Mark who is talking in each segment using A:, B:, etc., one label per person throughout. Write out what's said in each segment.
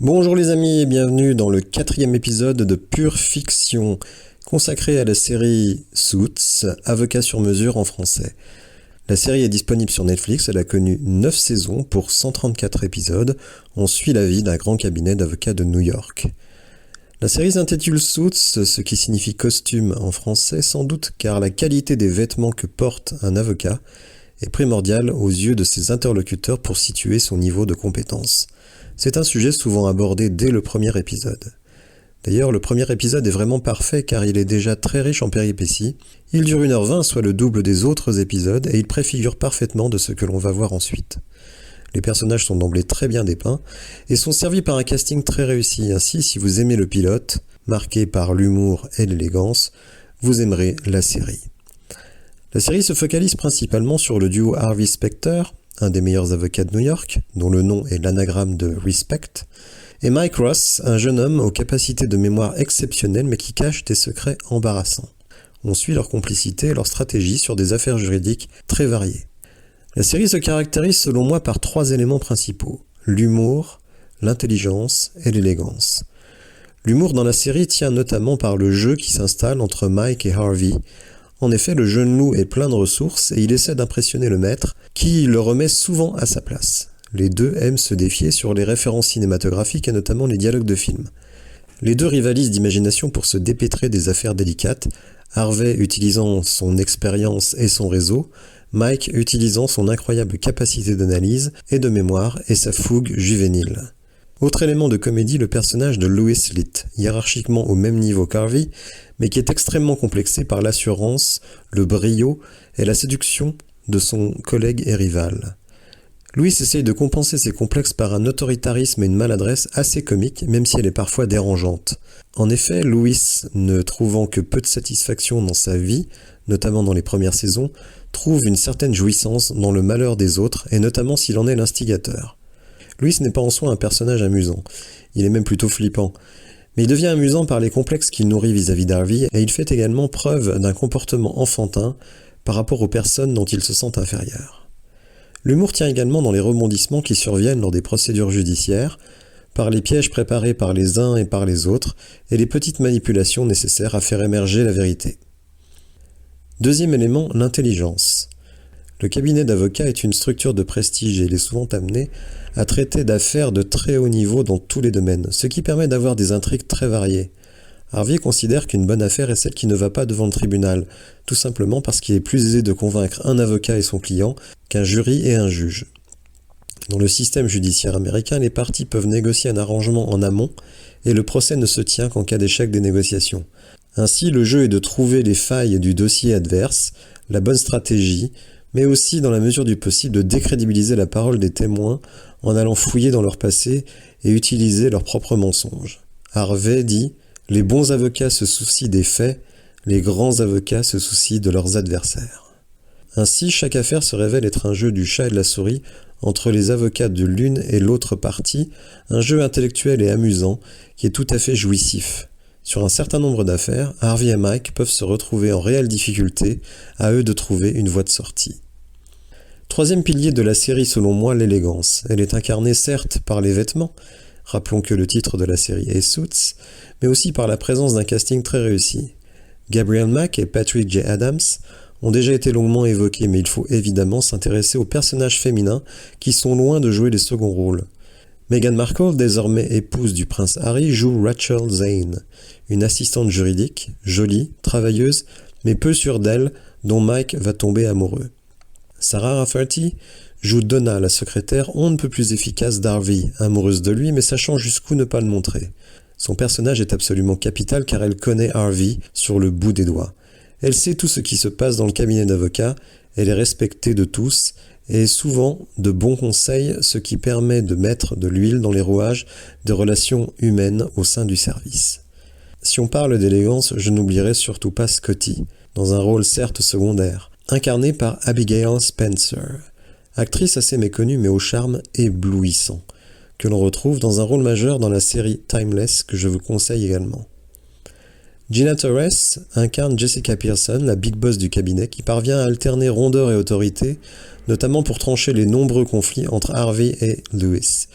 A: Bonjour les amis et bienvenue dans le 4e épisode de Pure Fiction, consacré à la série Suits, Avocat sur mesure en français. La série est disponible sur Netflix, elle a connu 9 saisons pour 134 épisodes. On suit la vie d'un grand cabinet d'avocats de New York. La série s'intitule Suits, ce qui signifie costume en français, sans doute car la qualité des vêtements que porte un avocat est primordiale aux yeux de ses interlocuteurs pour situer son niveau de compétence. C'est un sujet souvent abordé dès le premier épisode. D'ailleurs, le premier épisode est vraiment parfait car il est déjà très riche en péripéties. Il dure 1h20, soit le double des autres épisodes, et il préfigure parfaitement de ce que l'on va voir ensuite. Les personnages sont d'emblée très bien dépeints et sont servis par un casting très réussi. Ainsi, si vous aimez le pilote, marqué par l'humour et l'élégance, vous aimerez la série. La série se focalise principalement sur le duo Harvey Specter, un des meilleurs avocats de New York, dont le nom est l'anagramme de Respect, et Mike Ross, un jeune homme aux capacités de mémoire exceptionnelles mais qui cache des secrets embarrassants. On suit leur complicité et leur stratégie sur des affaires juridiques très variées. La série se caractérise selon moi par 3 éléments principaux: l'humour, l'intelligence et l'élégance. L'humour dans la série tient notamment par le jeu qui s'installe entre Mike et Harvey. En effet, le jeune loup est plein de ressources et il essaie d'impressionner le maître, qui le remet souvent à sa place. Les deux aiment se défier sur les références cinématographiques et notamment les dialogues de films. Les deux rivalisent d'imagination pour se dépêtrer des affaires délicates, Harvey utilisant son expérience et son réseau, Mike utilisant son incroyable capacité d'analyse et de mémoire et sa fougue juvénile. Autre élément de comédie, le personnage de Louis Litt, hiérarchiquement au même niveau qu'Harvey, mais qui est extrêmement complexé par l'assurance, le brio et la séduction de son collègue et rival. Louis essaye de compenser ses complexes par un autoritarisme et une maladresse assez comique, même si elle est parfois dérangeante. En effet, Louis, ne trouvant que peu de satisfaction dans sa vie, notamment dans les premières saisons, trouve une certaine jouissance dans le malheur des autres, et notamment s'il en est l'instigateur. Louis n'est pas en soi un personnage amusant, il est même plutôt flippant, mais il devient amusant par les complexes qu'il nourrit vis-à-vis d'Harvey, et il fait également preuve d'un comportement enfantin par rapport aux personnes dont il se sent inférieur. L'humour tient également dans les rebondissements qui surviennent lors des procédures judiciaires, par les pièges préparés par les uns et par les autres, et les petites manipulations nécessaires à faire émerger la vérité. Deuxième élément, l'intelligence. Le cabinet d'avocats est une structure de prestige et il est souvent amené à traiter d'affaires de très haut niveau dans tous les domaines, ce qui permet d'avoir des intrigues très variées. Harvey considère qu'une bonne affaire est celle qui ne va pas devant le tribunal, tout simplement parce qu'il est plus aisé de convaincre un avocat et son client qu'un jury et un juge. Dans le système judiciaire américain, les parties peuvent négocier un arrangement en amont et le procès ne se tient qu'en cas d'échec des négociations. Ainsi, le jeu est de trouver les failles du dossier adverse, la bonne stratégie, mais aussi, dans la mesure du possible, de décrédibiliser la parole des témoins en allant fouiller dans leur passé et utiliser leurs propres mensonges. Harvey dit « Les bons avocats se soucient des faits, les grands avocats se soucient de leurs adversaires ». Ainsi, chaque affaire se révèle être un jeu du chat et de la souris entre les avocats de l'une et l'autre partie, un jeu intellectuel et amusant qui est tout à fait jouissif. Sur un certain nombre d'affaires, Harvey et Mike peuvent se retrouver en réelle difficulté, à eux de trouver une voie de sortie. Troisième pilier de la série selon moi, l'élégance. Elle est incarnée certes par les vêtements, rappelons que le titre de la série est Suits, mais aussi par la présence d'un casting très réussi. Gabriel Mack et Patrick J. Adams ont déjà été longuement évoqués, mais il faut évidemment s'intéresser aux personnages féminins qui sont loin de jouer les seconds rôles. Meghan Markle, désormais épouse du prince Harry, joue Rachel Zane, une assistante juridique, jolie, travailleuse, mais peu sûre d'elle, dont Mike va tomber amoureux. Sarah Rafferty joue Donna, la secrétaire on ne peut plus efficace d'Harvey, amoureuse de lui mais sachant jusqu'où ne pas le montrer. Son personnage est absolument capital car elle connaît Harvey sur le bout des doigts. Elle sait tout ce qui se passe dans le cabinet d'avocats, elle est respectée de tous et souvent de bons conseils, ce qui permet de mettre de l'huile dans les rouages de relations humaines au sein du service. Si on parle d'élégance, je n'oublierai surtout pas Scotty, dans un rôle certes secondaire, incarné par Abigail Spencer, actrice assez méconnue mais au charme éblouissant, que l'on retrouve dans un rôle majeur dans la série Timeless que je vous conseille également. Gina Torres incarne Jessica Pearson, la big boss du cabinet, qui parvient à alterner rondeur et autorité, notamment pour trancher les nombreux conflits entre Harvey et Louis.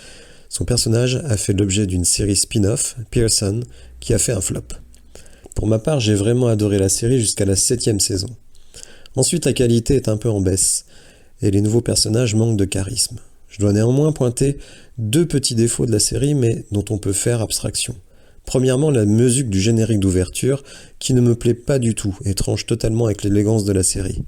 A: Son personnage a fait l'objet d'une série spin-off, Pearson, qui a fait un flop. Pour ma part, j'ai vraiment adoré la série jusqu'à la 7e saison. Ensuite, la qualité est un peu en baisse, et les nouveaux personnages manquent de charisme. Je dois néanmoins pointer 2 petits défauts de la série, mais dont on peut faire abstraction. Premièrement, la musique du générique d'ouverture, qui ne me plaît pas du tout et tranche totalement avec l'élégance de la série.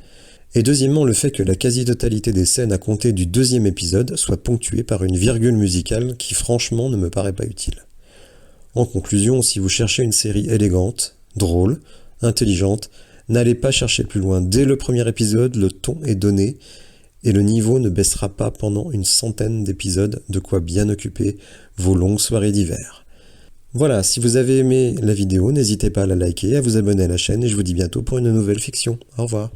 A: Et deuxièmement, le fait que la quasi-totalité des scènes à compter du 2e épisode soit ponctuée par une virgule musicale qui franchement ne me paraît pas utile. En conclusion, si vous cherchez une série élégante, drôle, intelligente, n'allez pas chercher plus loin. Dès le premier épisode, le ton est donné et le niveau ne baissera pas pendant une centaine d'épisodes, de quoi bien occuper vos longues soirées d'hiver. Voilà, si vous avez aimé la vidéo, n'hésitez pas à la liker, à vous abonner à la chaîne et je vous dis bientôt pour une nouvelle fiction. Au revoir.